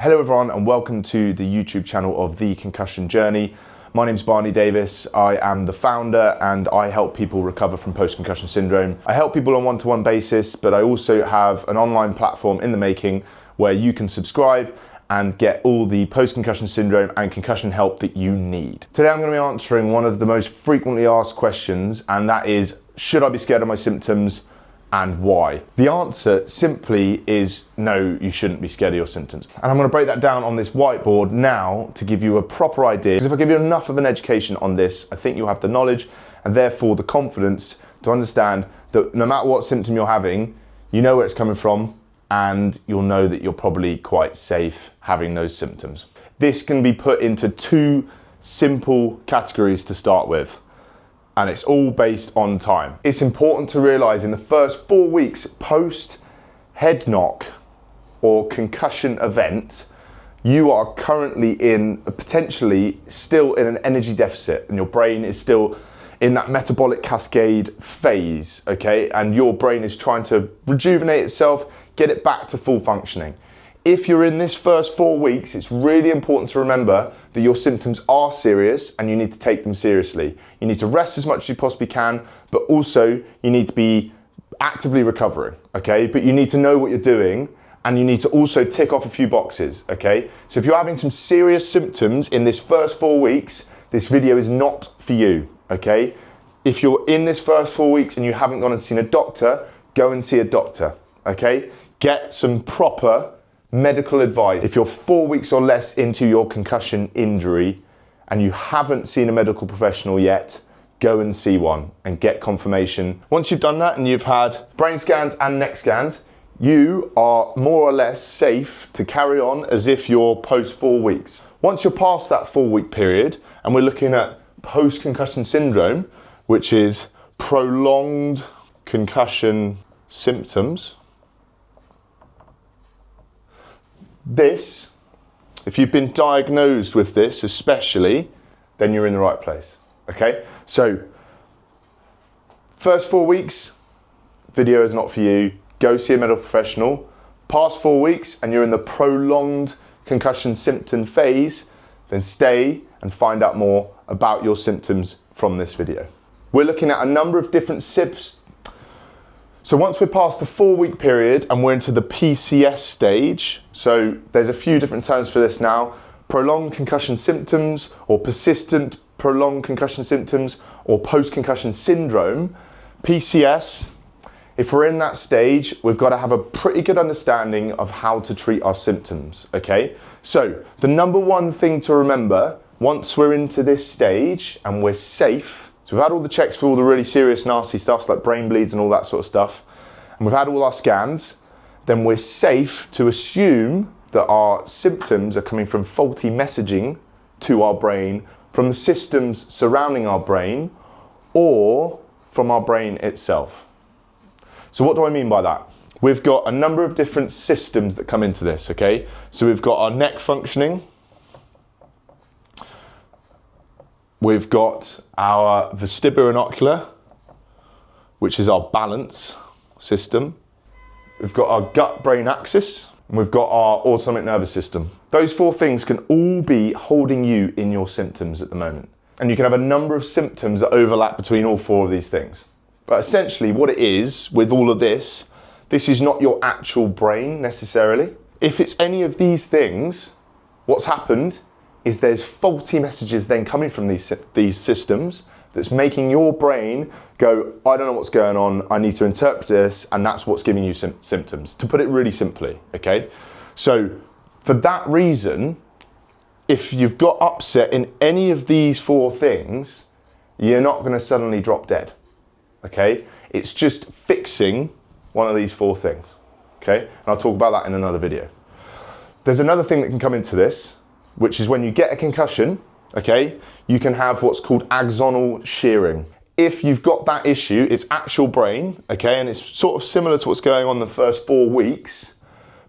Hello everyone and welcome to the YouTube channel of The Concussion Journey. My name's Barney Davis. I am the founder and I help people recover from post-concussion syndrome. I help people on a one-to-one basis, but I also have an online platform in the making where you can subscribe and get all the post-concussion syndrome and concussion help that you need. Today I'm going to be answering one of the most frequently asked questions, and that is, should I be scared of my symptoms? And why? The answer simply is no, you shouldn't be scared of your symptoms. And I'm going to break that down on this whiteboard now to give you a proper idea. Because if I give you enough of an education on this, I think you'll have the knowledge and therefore the confidence to understand that no matter what symptom you're having, you know where it's coming from and you'll know that you're probably quite safe having those symptoms. This can be put into two simple categories to start with. And it's all based on time. It's important to realize in the first 4 weeks post head knock or concussion event, you are currently potentially still in an energy deficit and your brain is still in that metabolic cascade phase, okay? And your brain is trying to rejuvenate itself, get it back to full functioning. If you're in this first 4 weeks, it's really important to remember that your symptoms are serious and you need to take them seriously. You need to rest as much as you possibly can, but also you need to be actively recovering, okay? But you need to know what you're doing and you need to also tick off a few boxes, okay? So if you're having some serious symptoms in this first 4 weeks, this video is not for you, okay? If you're in this first 4 weeks and you haven't gone and seen a doctor, go and see a doctor, okay? Get some proper medical advice. If you're 4 weeks or less into your concussion injury and you haven't seen a medical professional yet, go and see one and get confirmation. Once you've done that and you've had brain scans and neck scans, you are more or less safe to carry on as if you're post 4 weeks. Once you're past that 4 week period and we're looking at post-concussion syndrome, which is prolonged concussion symptoms, this, if you've been diagnosed with this especially, then you're in the right place, okay? So, first 4 weeks, video is not for you. Go see a medical professional. Past 4 weeks and you're in the prolonged concussion symptom phase, then stay and find out more about your symptoms from this video. We're looking at a number of different SIBs. So once we're past the 4 week period and we're into the PCS stage, so there's a few different terms for this now, prolonged concussion symptoms or persistent prolonged concussion symptoms or post-concussion syndrome, PCS, if we're in that stage, we've got to have a pretty good understanding of how to treat our symptoms, okay? So the number one thing to remember, once we're into this stage and we're safe, so we've had all the checks for all the really serious nasty stuff like brain bleeds and all that sort of stuff, and we've had all our scans, then we're safe to assume that our symptoms are coming from faulty messaging to our brain, from the systems surrounding our brain, or from our brain itself. So what do I mean by that? We've got a number of different systems that come into this, okay? So we've got our neck functioning, we've got our vestibulonocular, which is our balance system. We've got our gut-brain axis, and we've got our autonomic nervous system. Those four things can all be holding you in your symptoms at the moment. And you can have a number of symptoms that overlap between all four of these things. But essentially what it is with all of this is not your actual brain necessarily. If it's any of these things, what's happened is there's faulty messages then coming from these systems that's making your brain go, I don't know what's going on, I need to interpret this, and that's what's giving you symptoms, to put it really simply, okay? So for that reason, if you've got upset in any of these four things, you're not gonna suddenly drop dead, okay? It's just fixing one of these four things, okay? And I'll talk about that in another video. There's another thing that can come into this, which is when you get a concussion, okay, you can have what's called axonal shearing. If you've got that issue, it's actual brain, okay, and it's sort of similar to what's going on in the first 4 weeks,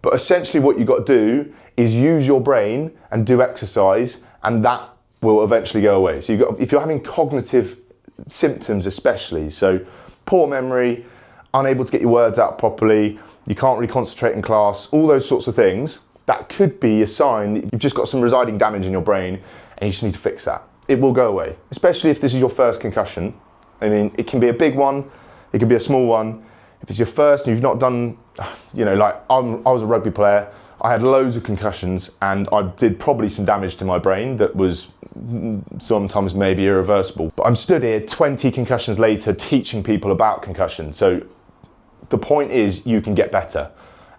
but essentially what you've got to do is use your brain and do exercise, and that will eventually go away. So if you're having cognitive symptoms especially, so poor memory, unable to get your words out properly, you can't really concentrate in class, all those sorts of things, that could be a sign that you've just got some residing damage in your brain and you just need to fix that. It will go away, especially if this is your first concussion. I mean, it can be a big one, it can be a small one. If it's your first and you've not done, like I was a rugby player, I had loads of concussions and I did probably some damage to my brain that was sometimes maybe irreversible. But I'm stood here 20 concussions later teaching people about concussion. So the point is you can get better.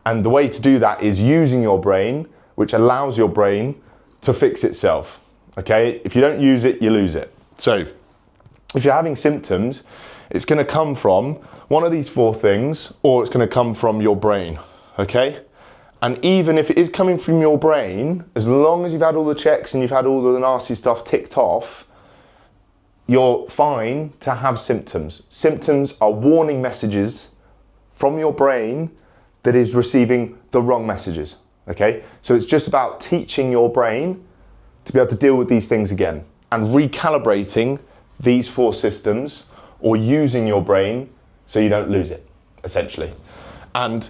And the way to do that is using your brain, which allows your brain to fix itself, okay? If you don't use it, you lose it. So if you're having symptoms, it's gonna come from one of these 4 things, or it's gonna come from your brain, okay? And even if it is coming from your brain, as long as you've had all the checks and you've had all the nasty stuff ticked off, you're fine to have symptoms. Symptoms are warning messages from your brain that is receiving the wrong messages, okay? So it's just about teaching your brain to be able to deal with these things again and recalibrating these 4 systems, or using your brain so you don't lose it, essentially. And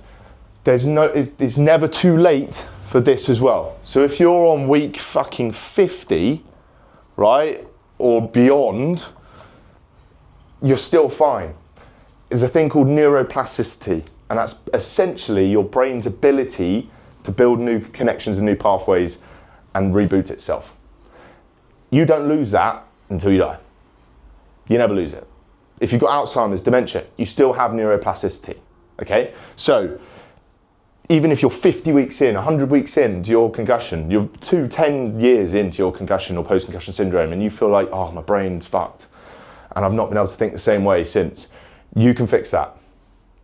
it's never too late for this as well. So if you're on week fucking 50, right, or beyond, you're still fine. There's a thing called neuroplasticity, and that's essentially your brain's ability to build new connections and new pathways and reboot itself. You don't lose that until you die. You never lose it. If you've got Alzheimer's, dementia, you still have neuroplasticity, okay? So even if you're 50 weeks in, 100 weeks into your concussion, you're 10 years into your concussion or post-concussion syndrome, and you feel like, oh, my brain's fucked, and I've not been able to think the same way since, you can fix that,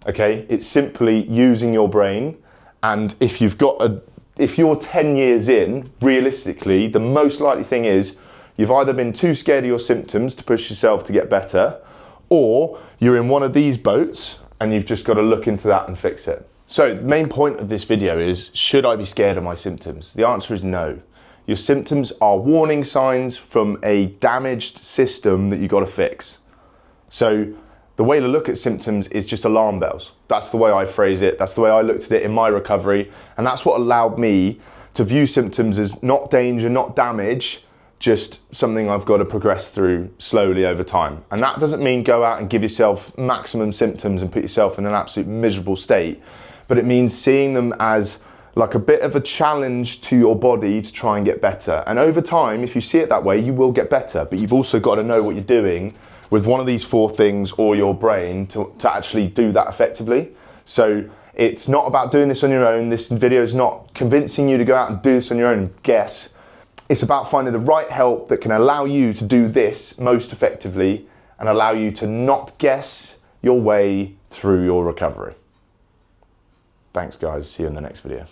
okay? It's simply using your brain, and if you're 10 years in, realistically, the most likely thing is you've either been too scared of your symptoms to push yourself to get better, or you're in one of these boats and you've just got to look into that and fix it. So the main point of this video is, should I be scared of my symptoms? The answer is no. Your symptoms are warning signs from a damaged system that you've got to fix. So the way to look at symptoms is just alarm bells. That's the way I phrase it. That's the way I looked at it in my recovery. And that's what allowed me to view symptoms as not danger, not damage, just something I've got to progress through slowly over time. And that doesn't mean go out and give yourself maximum symptoms and put yourself in an absolute miserable state, but it means seeing them as like a bit of a challenge to your body to try and get better. And over time, if you see it that way, you will get better, but you've also got to know what you're doing with one of these 4 things or your brain to actually do that effectively. So it's not about doing this on your own. This video is not convincing you to go out and do this on your own and guess. It's about finding the right help that can allow you to do this most effectively and allow you to not guess your way through your recovery. Thanks guys, see you in the next video.